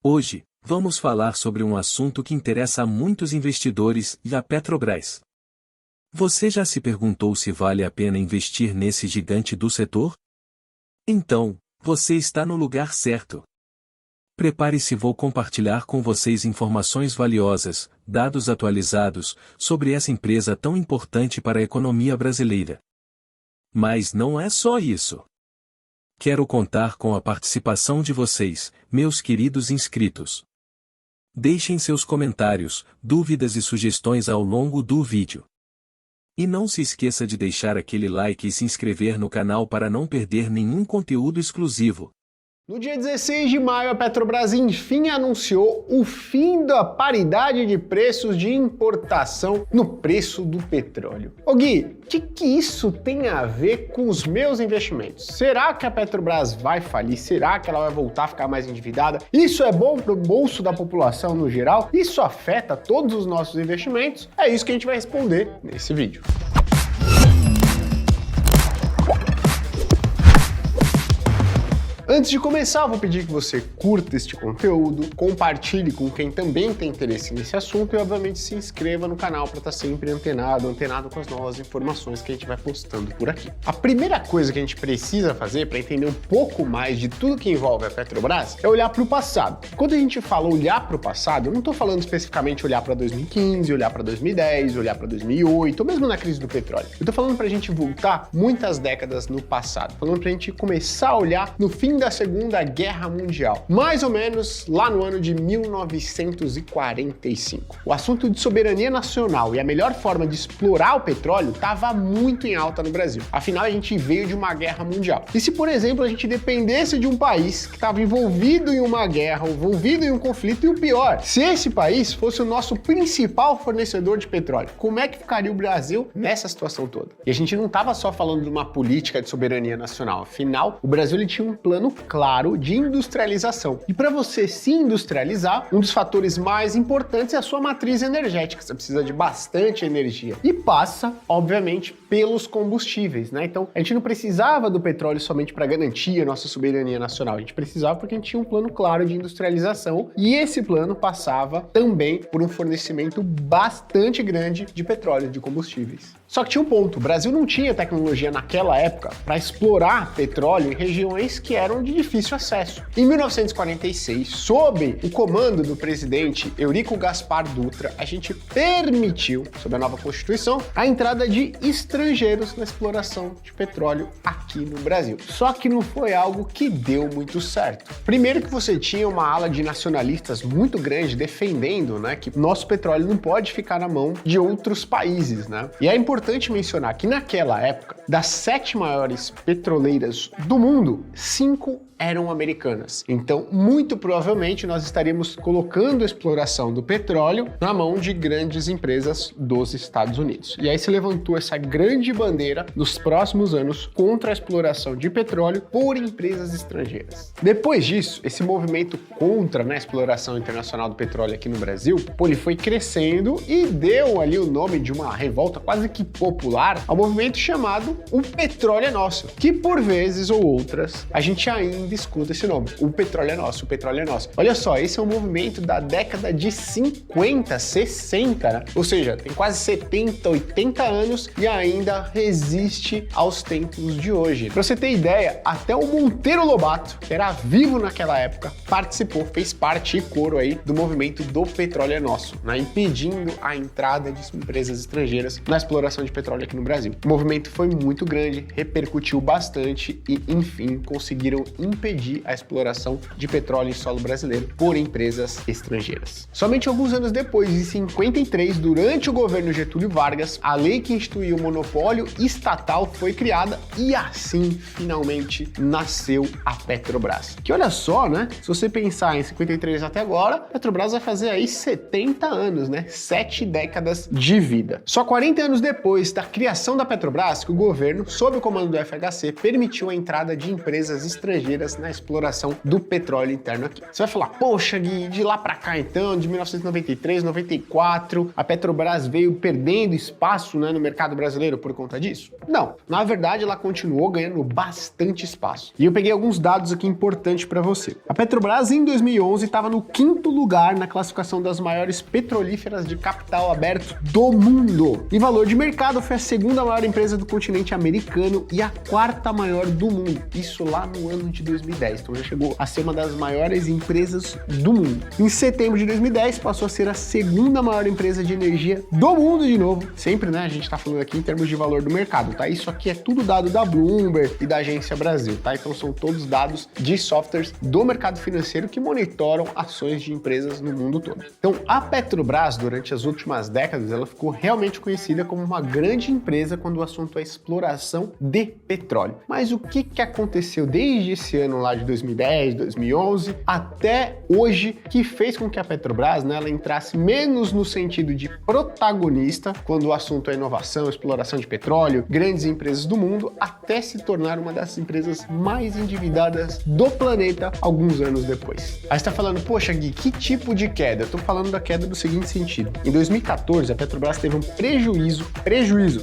Hoje, vamos falar sobre um assunto que interessa a muitos investidores e a Petrobras. Você já se perguntou se vale a pena investir nesse gigante do setor? Então, você está no lugar certo. Prepare-se, vou compartilhar com vocês informações valiosas, dados atualizados, sobre essa empresa tão importante para a economia brasileira. Mas não é só isso. Quero contar com a participação de vocês, meus queridos inscritos. Deixem seus comentários, dúvidas e sugestões ao longo do vídeo. E não se esqueça de deixar aquele like e se inscrever no canal para não perder nenhum conteúdo exclusivo. No dia 16 de maio, a Petrobras enfim anunciou o fim da paridade de preços de importação no preço do petróleo. Ô Gui, o que isso tem a ver com os meus investimentos? Será que a Petrobras vai falir? Será que ela vai voltar a ficar mais endividada? Isso é bom para o bolso da população no geral? Isso afeta todos os nossos investimentos? É isso que a gente vai responder nesse vídeo. Antes de começar, eu vou pedir que você curta este conteúdo, compartilhe com quem também tem interesse nesse assunto e, obviamente, se inscreva no canal para estar sempre antenado com as novas informações que a gente vai postando por aqui. A primeira coisa que a gente precisa fazer para entender um pouco mais de tudo que envolve a Petrobras é olhar para o passado. Quando a gente fala olhar para o passado, eu não estou falando especificamente olhar para 2015, olhar para 2010, olhar para 2008, ou mesmo na crise do petróleo. Eu estou falando para a gente voltar muitas décadas no passado, falando para a gente começar a olhar no fim da Segunda Guerra Mundial, mais ou menos lá no ano de 1945. O assunto de soberania nacional e a melhor forma de explorar o petróleo estava muito em alta no Brasil. Afinal, a gente veio de uma guerra mundial. E se, por exemplo, a gente dependesse de um país que estava envolvido em uma guerra, envolvido em um conflito, e o pior, se esse país fosse o nosso principal fornecedor de petróleo, como é que ficaria o Brasil nessa situação toda? E a gente não estava só falando de uma política de soberania nacional. Afinal, o Brasil ele tinha um plano claro de industrialização. E para você se industrializar, um dos fatores mais importantes é a sua matriz energética. Você precisa de bastante energia. E passa, obviamente, pelos combustíveis, né? Então, a gente não precisava do petróleo somente para garantir a nossa soberania nacional. A gente precisava porque a gente tinha um plano claro de industrialização e esse plano passava também por um fornecimento bastante grande de petróleo, de combustíveis. Só que tinha um ponto, o Brasil não tinha tecnologia naquela época para explorar petróleo em regiões que eram de difícil acesso. Em 1946, sob o comando do presidente Eurico Gaspar Dutra, a gente permitiu, sob a nova Constituição, a entrada de estrangeiros na exploração de petróleo aqui no Brasil. Só que não foi algo que deu muito certo. Primeiro que você tinha uma ala de nacionalistas muito grande defendendo, né, que nosso petróleo não pode ficar na mão de outros países, né? E é importante mencionar que naquela época, das 7 maiores petroleiras do mundo, 5 eram americanas. Então, muito provavelmente, nós estaríamos colocando a exploração do petróleo na mão de grandes empresas dos Estados Unidos. E aí se levantou essa grande bandeira nos próximos anos contra a exploração de petróleo por empresas estrangeiras. Depois disso, esse movimento contra, né, a exploração internacional do petróleo aqui no Brasil, ele foi crescendo e deu ali o nome de uma revolta quase que popular ao movimento chamado O Petróleo é Nosso, que por vezes ou outras a gente ainda escuta esse nome. O petróleo é nosso, o petróleo é nosso. Olha só, esse é um movimento da década de 50, 60, né? Ou seja, tem quase 70, 80 anos e ainda resiste aos tempos de hoje. Pra você ter ideia, até o Monteiro Lobato, que era vivo naquela época, participou, fez parte e coro aí do movimento do petróleo é nosso, né? Impedindo a entrada de empresas estrangeiras na exploração de petróleo aqui no Brasil. O movimento foi muito grande, repercutiu bastante e, enfim, conseguiram impedir a exploração de petróleo em solo brasileiro por empresas estrangeiras. Somente alguns anos depois, em 53, durante o governo Getúlio Vargas, a lei que instituiu o monopólio estatal foi criada e assim, finalmente, nasceu a Petrobras. Que olha só, né? Se você pensar em 53 até agora, a Petrobras vai fazer aí 70 anos, né? 7 décadas de vida. Só 40 anos depois da criação da Petrobras, que o governo, sob o comando do FHC, permitiu a entrada de empresas estrangeiras petroleiras na exploração do petróleo interno aqui. Você vai falar, poxa, Gui, de lá para cá então, de 1993, 94, a Petrobras veio perdendo espaço, né, no mercado brasileiro por conta disso? Não, na verdade ela continuou ganhando bastante espaço. E eu peguei alguns dados aqui importantes para você. A Petrobras em 2011 estava no 5º lugar na classificação das maiores petrolíferas de capital aberto do mundo. Em valor de mercado foi a 2ª maior empresa do continente americano e a 4ª maior do mundo. Isso lá no ano de 2010. Então já chegou a ser uma das maiores empresas do mundo. Em setembro de 2010 passou a ser a 2ª maior empresa de energia do mundo de novo. Sempre, né, a gente tá falando aqui em termos de valor do mercado, tá? Isso aqui é tudo dado da Bloomberg e da Agência Brasil, tá? Então são todos dados de softwares do mercado financeiro que monitoram ações de empresas no mundo todo. Então a Petrobras, durante as últimas décadas, ela ficou realmente conhecida como uma grande empresa quando o assunto é exploração de petróleo. Mas o que aconteceu desde esse ano lá de 2010, 2011 até hoje que fez com que a Petrobras, né, ela entrasse menos no sentido de protagonista quando o assunto é inovação, exploração de petróleo, grandes empresas do mundo, até se tornar uma das empresas mais endividadas do planeta alguns anos depois. Aí você tá falando, poxa Gui, que tipo de queda? Eu tô falando da queda do seguinte sentido. Em 2014, a Petrobras teve um prejuízo,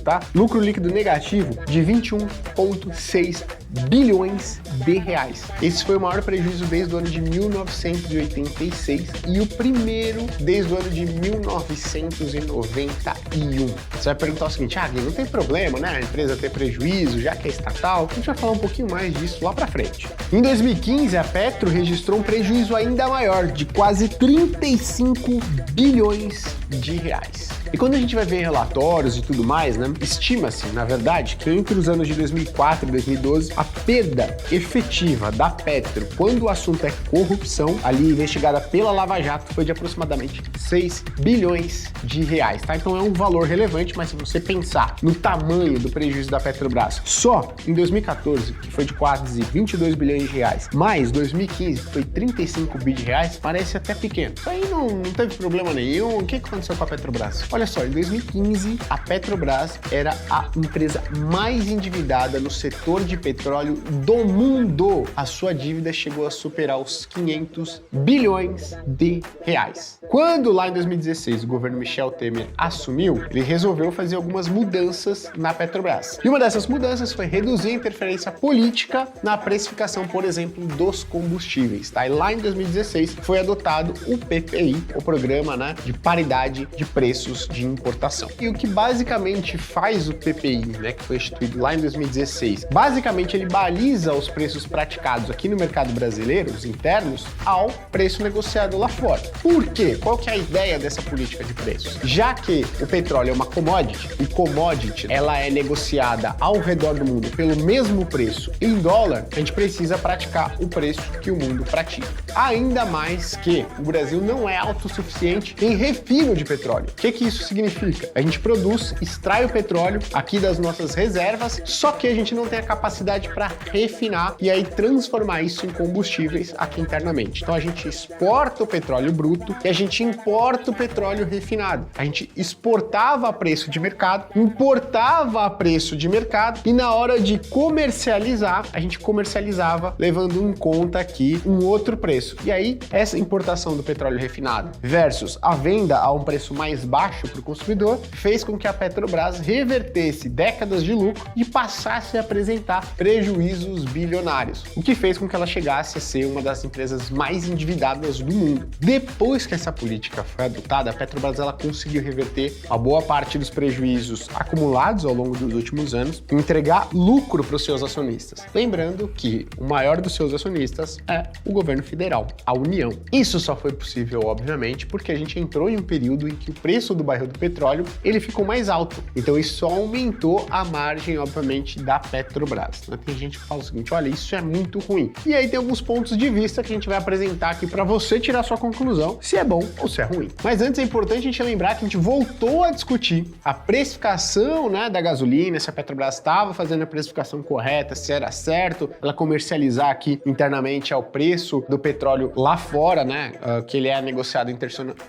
tá? Lucro líquido negativo de 21,6 bilhões de reais. Esse foi o maior prejuízo desde o ano de 1986 e o primeiro desde o ano de 1991. Você vai perguntar o seguinte, Gui, não tem problema, né? A empresa ter prejuízo, já que é estatal. A gente vai falar um pouquinho mais disso lá pra frente. Em 2015, a Petro registrou um prejuízo ainda maior, de quase 35 bilhões de reais. E quando a gente vai ver relatórios e tudo mais, né, estima-se, na verdade, que entre os anos de 2004 e 2012, a perda efetiva da Petro, quando o assunto é corrupção, ali investigada pela Lava Jato, foi de aproximadamente 6 bilhões de reais, tá? Então é um valor relevante, mas se você pensar no tamanho do prejuízo da Petrobras, só em 2014, que foi de quase 22 bilhões de reais, mais 2015, que foi 35 bilhões de reais, parece até pequeno. Isso aí não teve problema nenhum. O que aconteceu com a Petrobras? Olha só, em 2015, a Petrobras era a empresa mais endividada no setor de petróleo do mundo. A sua dívida chegou a superar os 500 bilhões de reais. Quando lá em 2016 o governo Michel Temer assumiu, ele resolveu fazer algumas mudanças na Petrobras. E uma dessas mudanças foi reduzir a interferência política na precificação, por exemplo, dos combustíveis, tá? E lá em 2016 foi adotado o PPI, o Programa, né, de Paridade de Preços de Importação. E o que basicamente faz o PPI, né, que foi instituído lá em 2016, basicamente ele baliza os preços praticados aqui no mercado brasileiro, os internos, ao preço negociado lá fora. Por quê? Qual que é a ideia dessa política de preços? Já que o petróleo é uma commodity, e commodity ela é negociada ao redor do mundo pelo mesmo preço em dólar, a gente precisa praticar o preço que o mundo pratica. Ainda mais que o Brasil não é autossuficiente em refino de petróleo. O que isso significa? A gente produz, extrai o petróleo aqui das nossas reservas, só que a gente não tem a capacidade para refinar e aí transformar isso em combustíveis aqui internamente. Então a gente exporta o petróleo bruto e a gente importa o petróleo refinado. A gente exportava a preço de mercado, importava a preço de mercado e na hora de comercializar, a gente comercializava levando em conta aqui um outro preço. E aí, essa importação do petróleo refinado versus a venda a um preço mais baixo para o consumidor fez com que a Petrobras revertesse décadas de lucro e passasse a apresentar prejuízos bilionários, o que fez com que ela chegasse a ser uma das empresas mais endividadas do mundo. Depois que essa política foi adotada, a Petrobras ela conseguiu reverter a boa parte dos prejuízos acumulados ao longo dos últimos anos e entregar lucro para os seus acionistas. Lembrando que o maior dos seus acionistas é o governo federal, a União. Isso só foi possível, obviamente, porque a gente entrou em um período em que o preço do barril do petróleo ele ficou mais alto. Então isso só aumentou a margem, obviamente, da Petrobras. Tem gente que fala o seguinte, olha, isso é muito ruim. E aí tem alguns pontos de vista que a gente vai apresentar aqui para você tirar sua conclusão, se é bom ou se é ruim. Mas antes é importante a gente lembrar que a gente voltou a discutir a precificação, né, da gasolina, se a Petrobras estava fazendo a precificação correta, se era certo ela comercializar aqui internamente ao preço do petróleo lá fora, né, que ele é negociado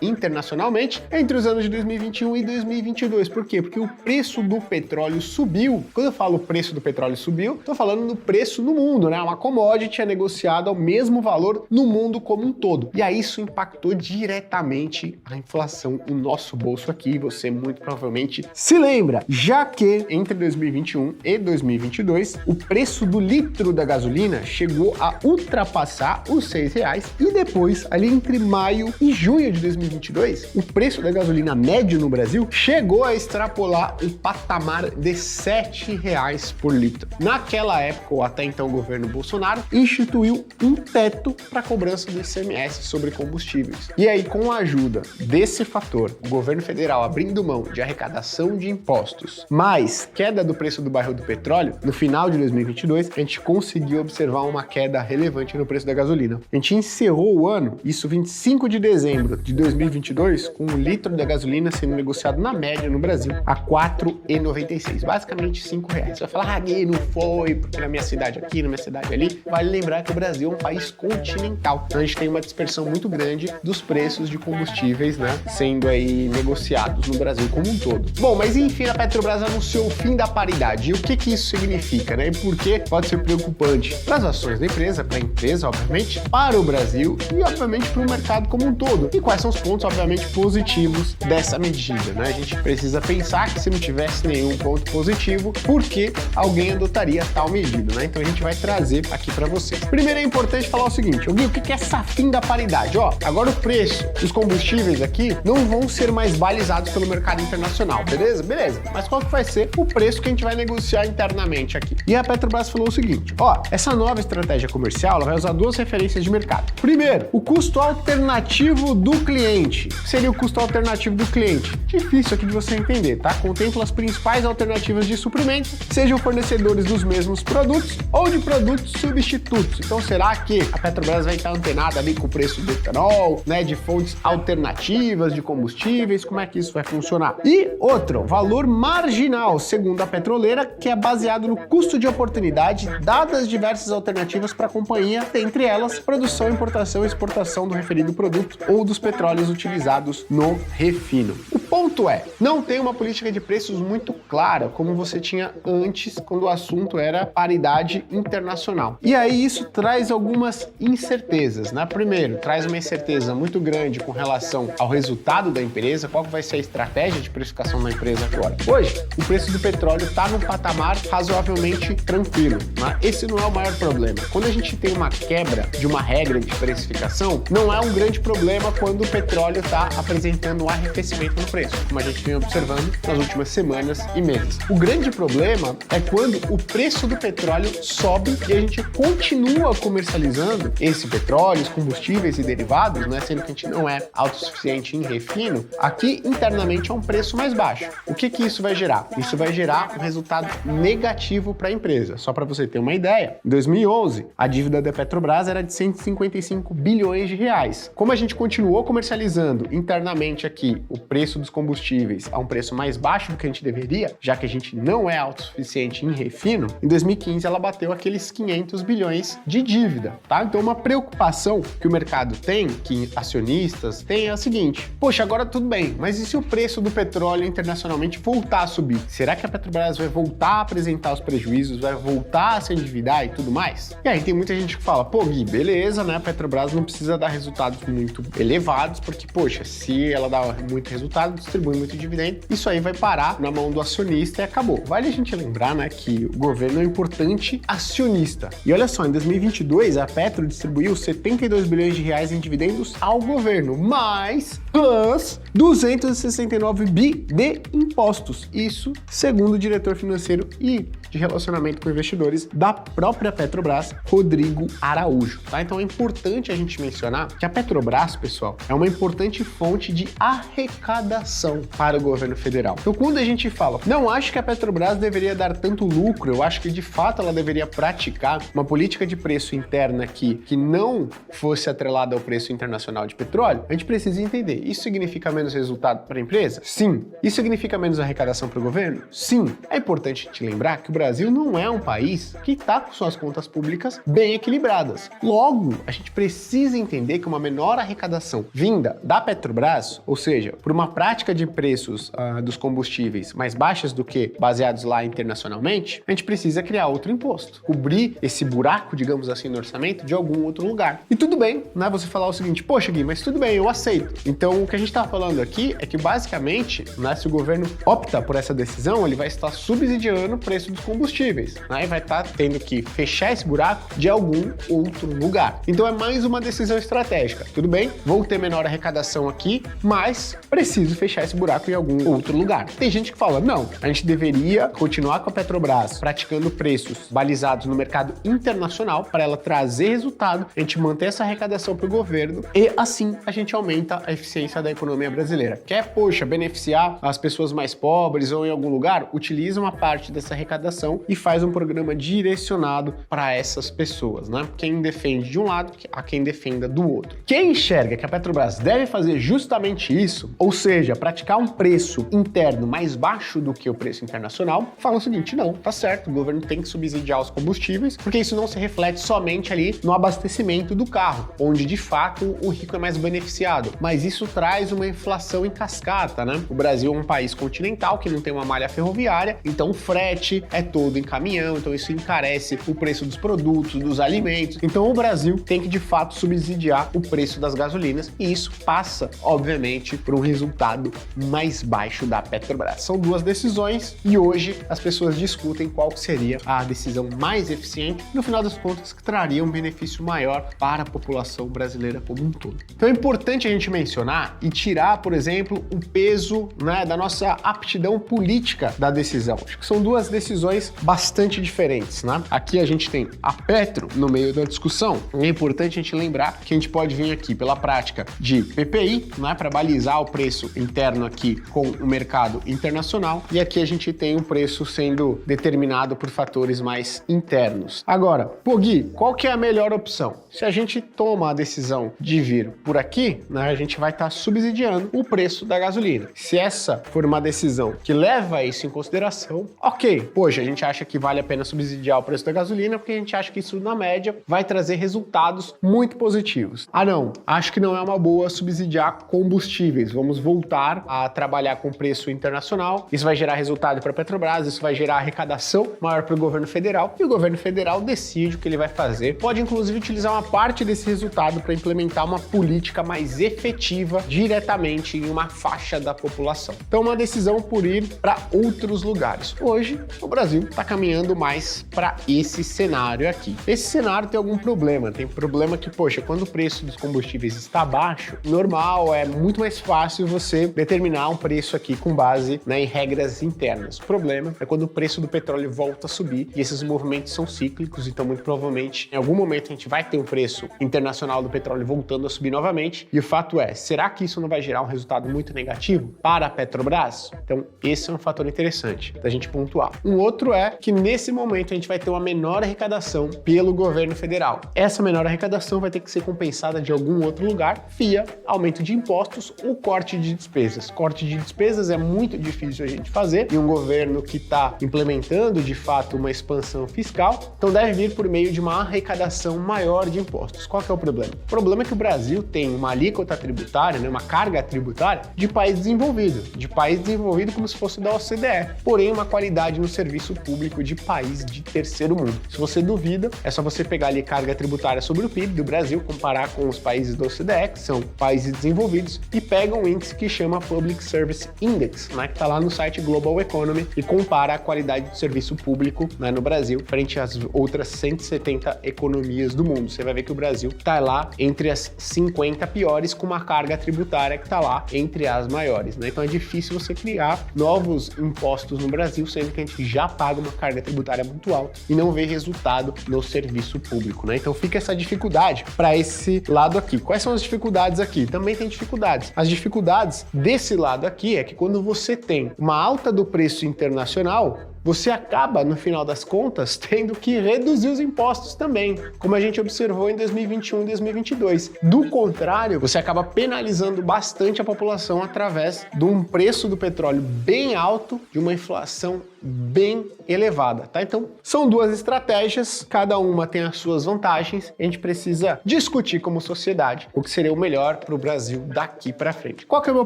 internacionalmente entre os anos de 2020 2021 e 2022. Por quê? Porque o preço do petróleo subiu. Quando eu falo preço do petróleo subiu, estou falando do preço no mundo, né? Uma commodity é negociada ao mesmo valor no mundo como um todo. E aí isso impactou diretamente a inflação, o nosso bolso aqui. Você muito provavelmente se lembra, já que entre 2021 e 2022, o preço do litro da gasolina chegou a ultrapassar os R$6 e depois, ali entre maio e junho de 2022, o preço da gasolina médio no Brasil chegou a extrapolar um patamar de R$7 por litro. Naquela época, ou até então o governo Bolsonaro, instituiu um teto para a cobrança do ICMS sobre combustíveis. E aí, com a ajuda desse fator, o governo federal abrindo mão de arrecadação de impostos, mais queda do preço do barril do petróleo, no final de 2022, a gente conseguiu observar uma queda relevante no preço da gasolina. A gente encerrou o ano, isso 25 de dezembro de 2022, com um litro da gasolina sendo negociado na média no Brasil a R$ 4,96, basicamente R$5. Você vai falar, Gui, não foi, porque na minha cidade aqui, na minha cidade ali. Vale lembrar que o Brasil é um país continental, então a gente tem uma dispersão muito grande dos preços de combustíveis, né, sendo aí negociados no Brasil como um todo. Bom, mas enfim, a Petrobras anunciou o fim da paridade. E o que isso significa, né? E por que pode ser preocupante para as ações da empresa, para a empresa, obviamente, para o Brasil e, obviamente, para o mercado como um todo. E quais são os pontos, obviamente, positivos dessa medida, né? A gente precisa pensar que se não tivesse nenhum ponto positivo, por que alguém adotaria tal medida, né? Então a gente vai trazer aqui para vocês. Primeiro é importante falar o seguinte, Gui, o que é essa fim da paridade? Ó, agora o preço dos combustíveis aqui não vão ser mais balizados pelo mercado internacional, beleza? Beleza. Mas qual que vai ser o preço que a gente vai negociar internamente aqui? E a Petrobras falou o seguinte, ó, essa nova estratégia comercial, ela vai usar duas referências de mercado. Primeiro, o custo alternativo do cliente. O que seria o custo alternativo do cliente? Difícil aqui de você entender, tá? Contempla as principais alternativas de suprimento, sejam fornecedores dos mesmos produtos ou de produtos substitutos. Então, será que a Petrobras vai estar antenada ali com o preço do etanol, né, de fontes alternativas de combustíveis? Como é que isso vai funcionar? E outro, valor marginal, segundo a petroleira, que é baseado no custo de oportunidade dadas diversas alternativas para a companhia, entre elas produção, importação e exportação do referido produto ou dos petróleos utilizados no refino. O ponto é, não tem uma política de preços muito clara, como você tinha antes, quando o assunto era paridade internacional. E aí isso traz algumas incertezas, né? Primeiro, traz uma incerteza muito grande com relação ao resultado da empresa, qual vai ser a estratégia de precificação da empresa agora. Hoje, o preço do petróleo está num patamar razoavelmente tranquilo, né? Esse não é o maior problema. Quando a gente tem uma quebra de uma regra de precificação, não é um grande problema quando o petróleo está apresentando um arrefecimento no preço, como a gente vem observando nas últimas semanas e meses. O grande problema é quando o preço do petróleo sobe e a gente continua comercializando esse petróleo, os combustíveis e derivados, né, sendo que a gente não é autossuficiente em refino, aqui internamente é um preço mais baixo. O que isso vai gerar? Isso vai gerar um resultado negativo para a empresa. Só para você ter uma ideia, em 2011, a dívida da Petrobras era de 155 bilhões de reais. Como a gente continuou comercializando internamente aqui o preço dos combustíveis a um preço mais baixo do que a gente deveria, já que a gente não é autossuficiente em refino, em 2015 ela bateu aqueles 500 bilhões de dívida, tá? Então uma preocupação que o mercado tem, que acionistas têm, é a seguinte, poxa, agora tudo bem, mas e se o preço do petróleo internacionalmente voltar a subir? Será que a Petrobras vai voltar a apresentar os prejuízos, vai voltar a se endividar e tudo mais? E aí tem muita gente que fala, pô, Gui, beleza, né? A Petrobras não precisa dar resultados muito elevados, porque, poxa, se ela dá muito resultado, distribui muito dividendo, isso aí vai parar na mão do acionista e acabou. Vale a gente lembrar, né, que o governo é um importante acionista. E olha só, em 2022, a Petro distribuiu 72 bilhões de reais em dividendos ao governo, mais plus 269 bi de impostos. Isso segundo o diretor financeiro e de relacionamento com investidores da própria Petrobras, Rodrigo Araújo, tá? Então é importante a gente mencionar que a Petrobras, pessoal, é uma importante fonte de arrecadação para o governo federal. Então quando a gente fala, não acho que a Petrobras deveria dar tanto lucro, eu acho que de fato ela deveria praticar uma política de preço interna aqui que não fosse atrelada ao preço internacional de petróleo, a gente precisa entender, isso significa menos resultado para a empresa? Sim. Isso significa menos arrecadação para o governo? Sim. É importante te lembrar que o Brasil não é um país que está com suas contas públicas bem equilibradas. Logo, a gente precisa entender que uma menor arrecadação vinda da Petrobras, ou seja, por uma prática prática de preços dos combustíveis mais baixas do que baseados lá internacionalmente, a gente precisa criar outro imposto, cobrir esse buraco, digamos assim, no orçamento de algum outro lugar. E tudo bem, né, você falar o seguinte, poxa Gui, mas tudo bem, eu aceito. Então o que a gente está falando aqui é que basicamente, né, se o governo opta por essa decisão, ele vai estar subsidiando o preço dos combustíveis, né, e vai estar tendo que fechar esse buraco de algum outro lugar. Então é mais uma decisão estratégica. Tudo bem, vou ter menor arrecadação aqui, mas preciso fechar esse buraco em algum outro lugar. Tem gente que fala, não, a gente deveria continuar com a Petrobras praticando preços balizados no mercado internacional para ela trazer resultado, a gente manter essa arrecadação para o governo e assim a gente aumenta a eficiência da economia brasileira. Quer, poxa, beneficiar as pessoas mais pobres ou em algum lugar? Utiliza uma parte dessa arrecadação e faz um programa direcionado para essas pessoas, né? Quem defende de um lado, a quem defenda do outro. Quem enxerga que a Petrobras deve fazer justamente isso, ou seja, praticar um preço interno mais baixo do que o preço internacional, fala o seguinte, não, tá certo, o governo tem que subsidiar os combustíveis, porque isso não se reflete somente ali no abastecimento do carro, onde de fato o rico é mais beneficiado, mas isso traz uma inflação em cascata, né? O Brasil é um país continental que não tem uma malha ferroviária, então o frete é todo em caminhão, então isso encarece o preço dos produtos, dos alimentos. Então o Brasil tem que de fato subsidiar o preço das gasolinas e isso passa, obviamente, por um resultado mais baixo da Petrobras. São duas decisões e hoje as pessoas discutem qual seria a decisão mais eficiente, no final das contas, que traria um benefício maior para a população brasileira como um todo. Então é importante a gente mencionar e tirar, por exemplo, o peso, né, da nossa aptidão política da decisão. Acho que são duas decisões bastante diferentes, né? Aqui a gente tem a Petro no meio da discussão. É importante a gente lembrar que a gente pode vir aqui pela prática de PPI, né, para balizar o preço interno aqui com o mercado internacional, e aqui a gente tem um preço sendo determinado por fatores mais internos. Agora, pô Gui, qual que é a melhor opção? Se a gente toma a decisão de vir por aqui, né, a gente vai estar subsidiando o preço da gasolina. Se essa for uma decisão que leva isso em consideração, ok, poxa, a gente acha que vale a pena subsidiar o preço da gasolina porque a gente acha que isso, na média, vai trazer resultados muito positivos. Ah não, acho que não é uma boa subsidiar combustíveis, vamos voltar a trabalhar com preço internacional, isso vai gerar resultado para a Petrobras, isso vai gerar arrecadação maior para o governo federal, e o governo federal decide o que ele vai fazer, pode inclusive utilizar uma parte desse resultado para implementar uma política mais efetiva diretamente em uma faixa da população. Então uma decisão por ir para outros lugares. Hoje, o Brasil está caminhando mais para esse cenário aqui. Esse cenário tem algum problema, tem problema que, poxa, quando o preço dos combustíveis está baixo, normal, é muito mais fácil você determinar um preço aqui com base, né, em regras internas. O problema é quando o preço do petróleo volta a subir e esses movimentos são cíclicos, então muito provavelmente em algum momento a gente vai ter um preço internacional do petróleo voltando a subir novamente, e o fato é, será que isso não vai gerar um resultado muito negativo para a Petrobras? Então esse é um fator interessante da gente pontuar. Um outro é que nesse momento a gente vai ter uma menor arrecadação pelo governo federal. Essa menor arrecadação vai ter que ser compensada de algum outro lugar via aumento de impostos ou corte de despesas. Corte de despesas é muito difícil a gente fazer em um governo que está implementando de fato uma expansão fiscal, então deve vir por meio de uma arrecadação maior de impostos. Qual que é o problema? O problema é que o Brasil tem uma alíquota tributária, né, uma carga tributária de país desenvolvido como se fosse da OCDE, porém uma qualidade no serviço público de país de terceiro mundo. Se você duvida, é só você pegar ali carga tributária sobre o PIB do Brasil, comparar com os países da OCDE, que são países desenvolvidos, e pega um índice que chama Public Service Index, né, que está lá no site Global Economy, e compara a qualidade do serviço público, né, no Brasil frente às outras 170 economias do mundo. Você vai ver que o Brasil está lá entre as 50 piores, com uma carga tributária que está lá entre as maiores, né? Então é difícil você criar novos impostos no Brasil, sendo que a gente já paga uma carga tributária muito alta e não vê resultado no serviço público, né? Então fica essa dificuldade para esse lado aqui. Quais são as dificuldades aqui? Também tem dificuldades. As dificuldades desse lado aqui é que quando você tem uma alta do preço internacional, você acaba, no final das contas, tendo que reduzir os impostos também, como a gente observou em 2021 e 2022. Do contrário, você acaba penalizando bastante a população através de um preço do petróleo bem alto, de uma inflação bem elevada, tá? Então, são duas estratégias, cada uma tem as suas vantagens, a gente precisa discutir como sociedade o que seria o melhor para o Brasil daqui para frente. Qual que é o meu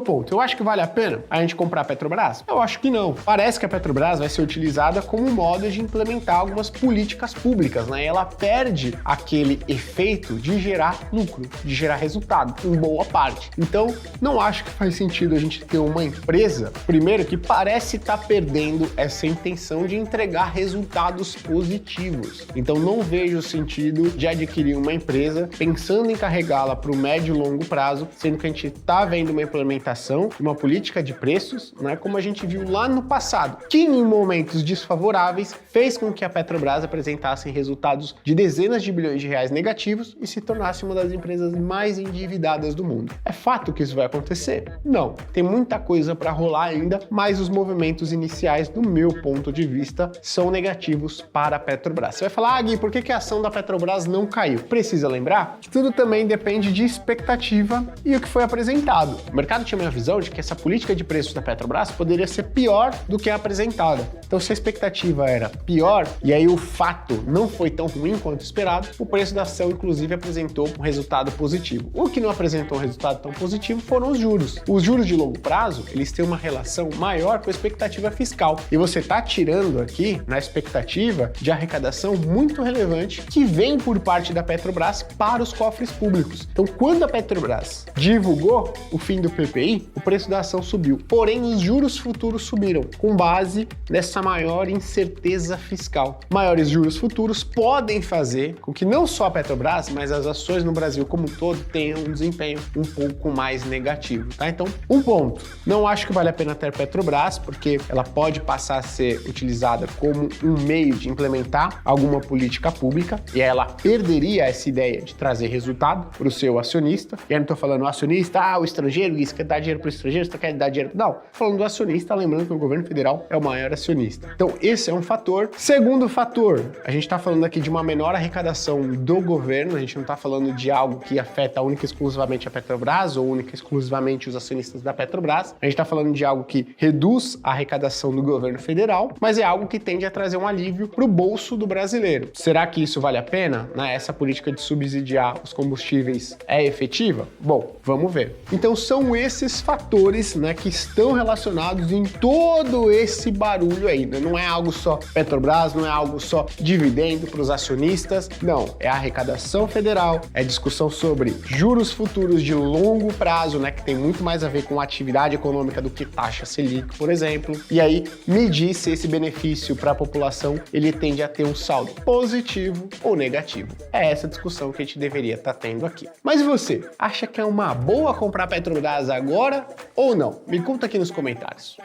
ponto? Eu acho que vale a pena a gente comprar a Petrobras? Eu acho que não. Parece que a Petrobras vai ser utilizada como um modo de implementar algumas políticas públicas, né? E ela perde aquele efeito de gerar lucro, de gerar resultado, em boa parte. Então, não acho que faz sentido a gente ter uma empresa, primeiro, que parece estar perdendo essa intenção de entregar resultados positivos. Então não vejo sentido de adquirir uma empresa pensando em carregá-la para o médio e longo prazo, sendo que a gente está vendo uma implementação de uma política de preços, né, como a gente viu lá no passado, que em momentos desfavoráveis fez com que a Petrobras apresentasse resultados de dezenas de bilhões de reais negativos e se tornasse uma das empresas mais endividadas do mundo. É fato que isso vai acontecer? Não. Tem muita coisa para rolar ainda, mas os movimentos iniciais, do meu ponto de vista, são negativos para a Petrobras. Você vai falar, Gui, por que a ação da Petrobras não caiu? Precisa lembrar que tudo também depende de expectativa e o que foi apresentado. O mercado tinha uma visão de que essa política de preços da Petrobras poderia ser pior do que a apresentada. Então, se a expectativa era pior e aí o fato não foi tão ruim quanto esperado, o preço da ação, inclusive, apresentou um resultado positivo. O que não apresentou um resultado tão positivo foram os juros. Os juros de longo prazo, eles têm uma relação maior com a expectativa fiscal. E você está tirando aqui, na expectativa de arrecadação muito relevante que vem por parte da Petrobras para os cofres públicos. Então, quando a Petrobras divulgou o fim do PPI, o preço da ação subiu. Porém, os juros futuros subiram, com base nessa maior incerteza fiscal. Maiores juros futuros podem fazer com que não só a Petrobras, mas as ações no Brasil como um todo tenham um desempenho um pouco mais negativo, tá? Então, um ponto. Não acho que vale a pena ter Petrobras, porque ela pode passar a ser utilizada como um meio de implementar alguma política pública e ela perderia essa ideia de trazer resultado para o seu acionista. E aí não estou falando o acionista, o estrangeiro, isso quer dar dinheiro para o estrangeiro, você quer dar dinheiro... Não, falando do acionista, lembrando que o governo federal é o maior acionista. Então, esse é um fator. Segundo fator, a gente está falando aqui de uma menor arrecadação do governo, a gente não está falando de algo que afeta única e exclusivamente a Petrobras ou única e exclusivamente os acionistas da Petrobras. A gente está falando de algo que reduz a arrecadação do governo federal, mas é algo que tende a trazer um alívio para o bolso do brasileiro. Será que isso vale a pena? Essa política de subsidiar os combustíveis é efetiva? Bom, vamos ver. Então são esses fatores, que estão relacionados em todo esse barulho aí. Não é algo só Petrobras, não é algo só dividendo para os acionistas, não. É arrecadação federal, é discussão sobre juros futuros de longo prazo, que tem muito mais a ver com atividade econômica do que taxa Selic, por exemplo. E aí, medir se esse benefício para a população ele tende a ter um saldo positivo ou negativo. É essa discussão que a gente deveria estar tendo aqui. Mas e você? Acha que é uma boa comprar Petrobras agora ou não? Me conta aqui nos comentários.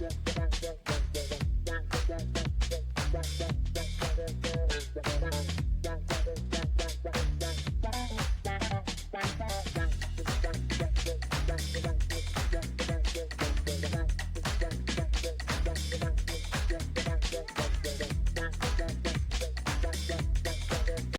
Yeah.